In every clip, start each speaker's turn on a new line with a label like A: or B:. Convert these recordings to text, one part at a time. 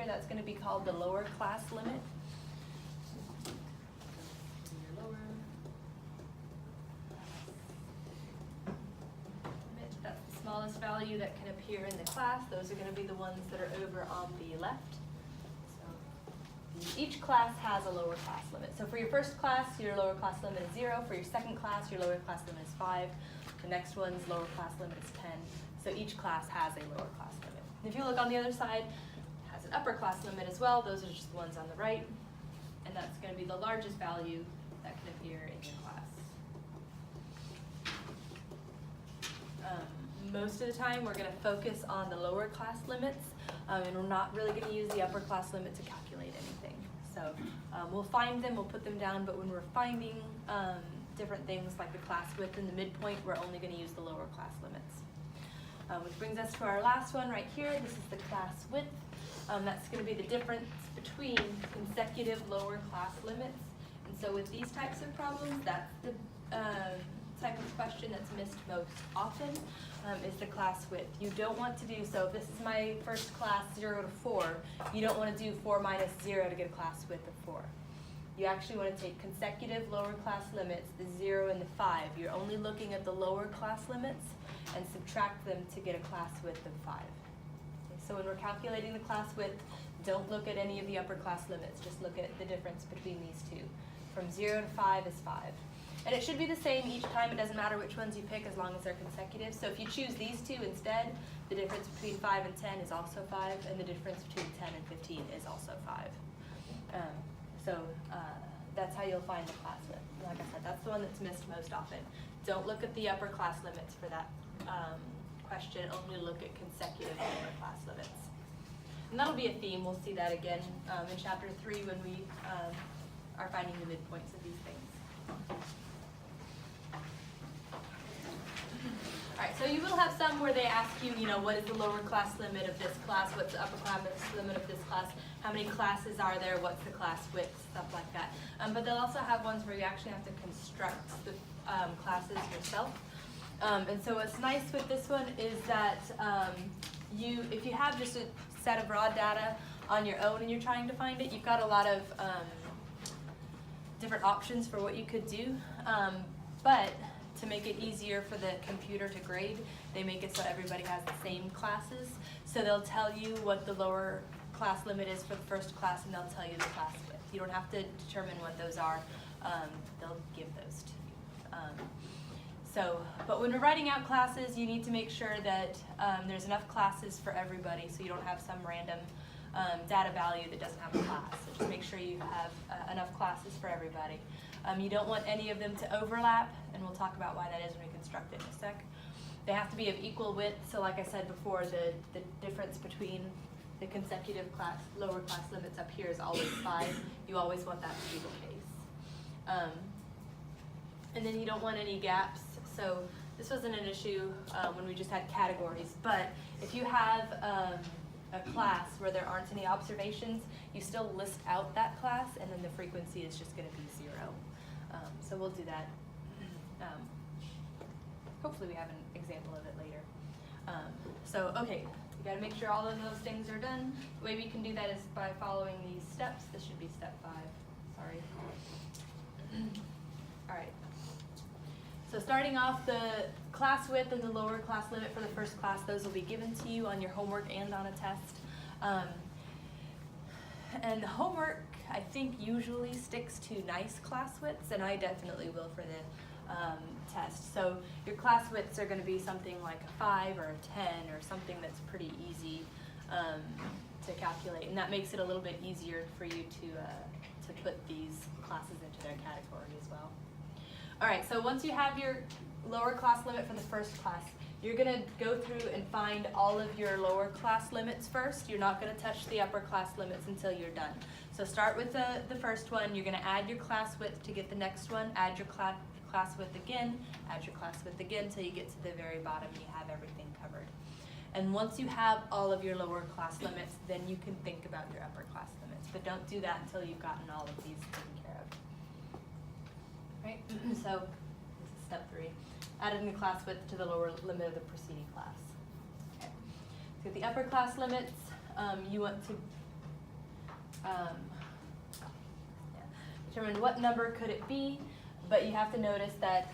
A: here, that's going to be called the lower class limit. Your lower limit, that's the smallest value that can appear in the class. Those are going to be the ones that are over on the left. So each class has a lower class limit. So for your first class, your lower class limit is 0. For your second class, your lower class limit is 5. The next one's lower class limit is 10. So each class has a lower class limit. And if you look on the other side, it has an upper class limit as well. Those are just the ones on the right. And that's going to be the largest value that can appear in your class. Most of the time, we're going to focus on the lower class limits, and we're not really going to use the upper class limit to calculate anything. So we'll find them, we'll put them down, but when we're finding different things like the class width and the midpoint, we're only going to use the lower class limits. Which brings us to our last one right here. This is the class width. That's going to be the difference between consecutive lower class limits. And so with these types of problems, that's the type of question that's missed most often, is the class width. You don't want to do, so if this is my first class 0 to 4, you don't want to do 4 minus 0 to get a class width of 4. You actually want to take consecutive lower class limits, the 0 and the 5. You're only looking at the lower class limits and subtract them to get a class width of 5. Okay, so when we're calculating the class width, don't look at any of the upper class limits. Just look at the difference between these two. From 0 to 5 is 5. And it should be the same each time. It doesn't matter which ones you pick as long as they're consecutive. So if you choose these two instead, the difference between 5 and 10 is also 5, and the difference between 10 and 15 is also 5. That's how you'll find the class width. Like I said, that's the one that's missed most often. Don't look at the upper class limits for that question. Only look at consecutive lower class limits. And that'll be a theme. We'll see that again in chapter 3 when we are finding the midpoints of these things. All right, so you will have some where they ask you, what is the lower class limit of this class? What's the upper class limit of this class? How many classes are there? What's the class width? Stuff like that. But they'll also have ones where you actually have to construct the classes yourself. And so what's nice with this one is that if you have just a set of raw data on your own and you're trying to find it, you've got a lot of different options for what you could do. But to make it easier for the computer to grade, they make it so everybody has the same classes. So they'll tell you what the lower class limit is for the first class, and they'll tell you the class width. You don't have to determine what those are. They'll give those to you. But when we're writing out classes, you need to make sure that there's enough classes for everybody, so you don't have some random data value that doesn't have a class. So just make sure you have enough classes for everybody. You don't want any of them to overlap, and we'll talk about why that is when we construct it in a sec. They have to be of equal width, so like I said before, the difference between the consecutive lower class limits up here is always 5. You always want that to be the case. And then you don't want any gaps, so this wasn't an issue when we just had categories, but if you have a class where there aren't any observations, you still list out that class, and then the frequency is just going to be 0. So we'll do that. Hopefully we have an example of it later. Okay, you got to make sure all of those things are done. The way we can do that is by following these steps. This should be step 5. Sorry. All right. So starting off, the class width and the lower class limit for the first class, those will be given to you on your homework and on a test. And the homework, I think, usually sticks to nice class widths, and I definitely will for the test. So your class widths are going to be something like a 5 or a 10 or something that's pretty easy to calculate, and that makes it a little bit easier for you to put these classes into their category as well. All right, so once you have your lower class limit for the first class, you're going to go through and find all of your lower class limits first. You're not going to touch the upper class limits until you're done. So start with the first one. You're going to add your class width to get the next one. Add your class width again. Add your class width again until you get to the very bottom. You have everything covered. And once you have all of your lower class limits, then you can think about your upper class limits. But don't do that until you've gotten all of these taken care of. Right? So this is step 3. Adding the class width to the lower limit of the preceding class. Okay. So the upper class limits, you want to determine what number could it be, but you have to notice that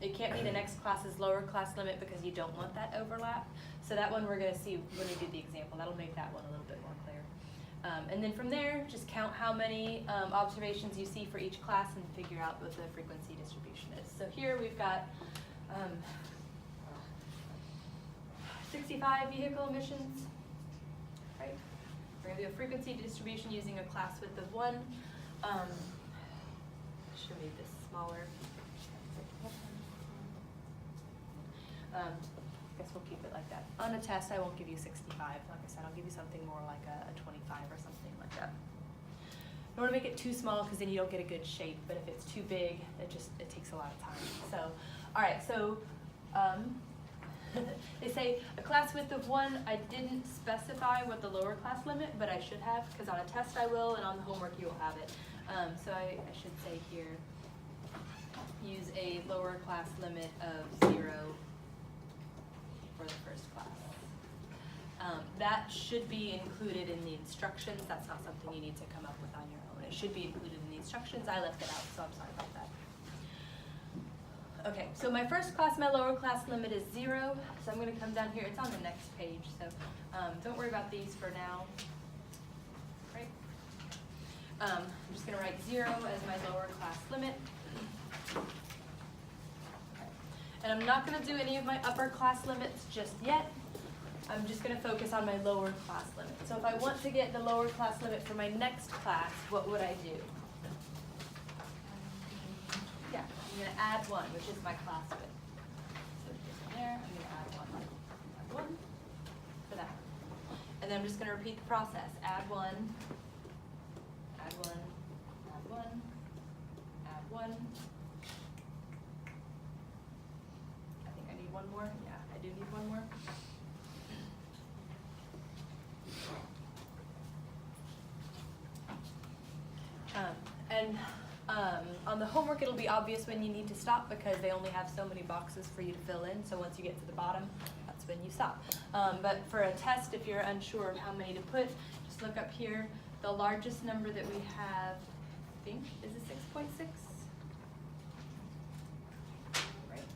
A: it can't be the next class's lower class limit because you don't want that overlap. So that one we're going to see when we do the example. That'll make that one a little bit more clear. And then from there, just count how many observations you see for each class and figure out what the frequency distribution is. So here we've got 65 vehicle emissions, right? We're going to do a frequency distribution using a class width of 1. Should make this smaller. I guess we'll keep it like that. On a test, I won't give you 65. Like I said, I'll give you something more like a 25 or something like that. I don't want to make it too small because then you don't get a good shape, but if it's too big, it takes a lot of time. So, all right, so they say a class width of 1. I didn't specify what the lower class limit, but I should have, because on a test I will, and on the homework you will have it. So I should say here, use a lower class limit of 0 for the first class. That should be included in the instructions. That's not something you need to come up with on your own. It should be included in the instructions. I left it out, so I'm sorry about that. Okay, so my first class, my lower class limit is 0. So I'm going to come down here. It's on the next page, so don't worry about these for now. Right? I'm just going to write 0 as my lower class limit. Okay. And I'm not going to do any of my upper class limits just yet. I'm just going to focus on my lower class limit. So if I want to get the lower class limit for my next class, what would I do? Yeah, I'm going to add 1, which is my class width. So just there, I'm going to add 1. Add 1 for that. And then I'm just going to repeat the process. Add 1, add 1, add 1, add 1. I think I need one more. Yeah, I do need one more. On the homework, it'll be obvious when you need to stop because they only have so many boxes for you to fill in. So once you get to the bottom, that's when you stop. But for a test, if you're unsure of how many to put, just look up here. The largest number that we have, I think, is a 6.6. Right?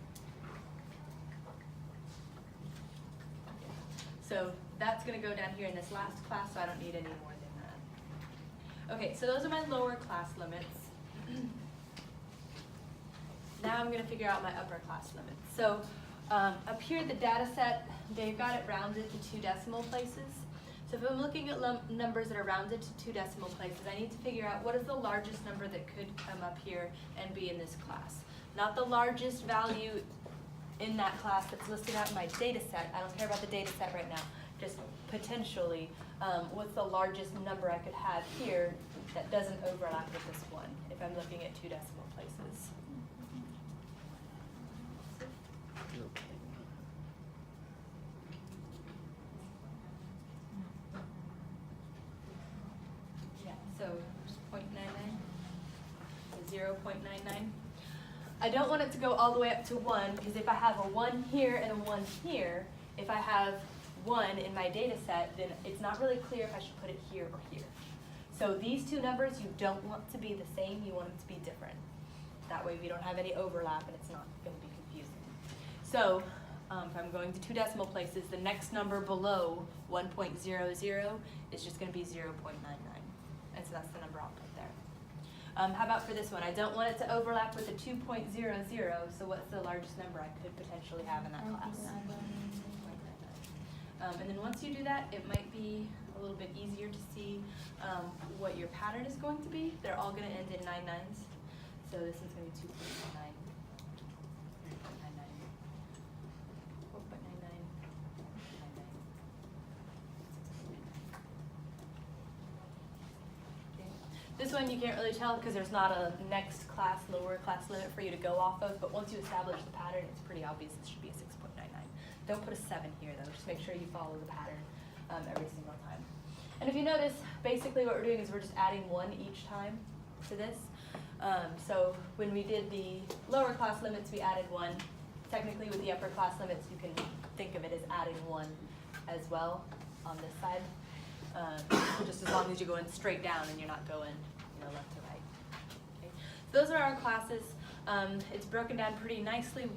A: So that's going to go down here in this last class, so I don't need any more than that. Okay, so those are my lower class limits. Now I'm going to figure out my upper class limits. So up here, the data set, they've got it rounded to 2 decimal places. So if I'm looking at numbers that are rounded to 2 decimal places, I need to figure out what is the largest number that could come up here and be in this class. Not the largest value in that class that's listed out in my data set. I don't care about the data set right now. Just potentially, what's the largest number I could have here that doesn't overlap with this one if I'm looking at 2 decimal places. Yeah, so 0.99, 0.99. I don't want it to go all the way up to 1 because if I have a 1 here and a 1 here, if I have 1 in my data set, then it's not really clear if I should put it here or here. So these 2 numbers you don't want to be the same, you want them to be different. That way we don't have any overlap and it's not going to be confusing. So if I'm going to 2 decimal places, the next number below 1.00 is just going to be 0.99. And so that's the number I'll put there. How about for this one? I don't want it to overlap with the 2.00, so what's the largest number I could potentially have in that class? And then once you do that, it might be a little bit easier to see what your pattern is going to be. They're all going to end in 99s. So this is going to be 2.99, 3.99, 4.99, 99. Okay. This one you can't really tell because there's not a next class, lower class limit for you to go off of, but once you establish the pattern, it's pretty obvious it should be a 6.99. Don't put a 7 here though, just make sure you follow the pattern every single time. And if you notice, basically what we're doing is we're just adding 1 each time to this. So when we did the lower class limits, we added 1. Technically with the upper class limits, you can think of it as adding 1 as well on this side. just as long as you're going straight down and you're not going, left to right. Okay. So those are our classes. It's broken down pretty nicely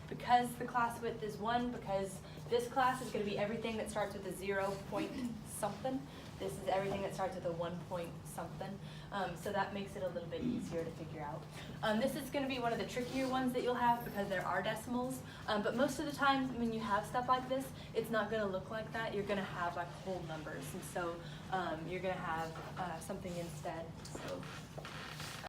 A: because the class width is 1, because this class is going to be everything that starts with a 0 point something. This is everything that starts with a 1 point something. So that makes it a little bit easier to figure out. This is going to be one of the trickier ones that you'll have because there are decimals. But most of the time when you have stuff like this, it's not going to look like that. You're going to have like whole numbers. And so you're going to have something instead. So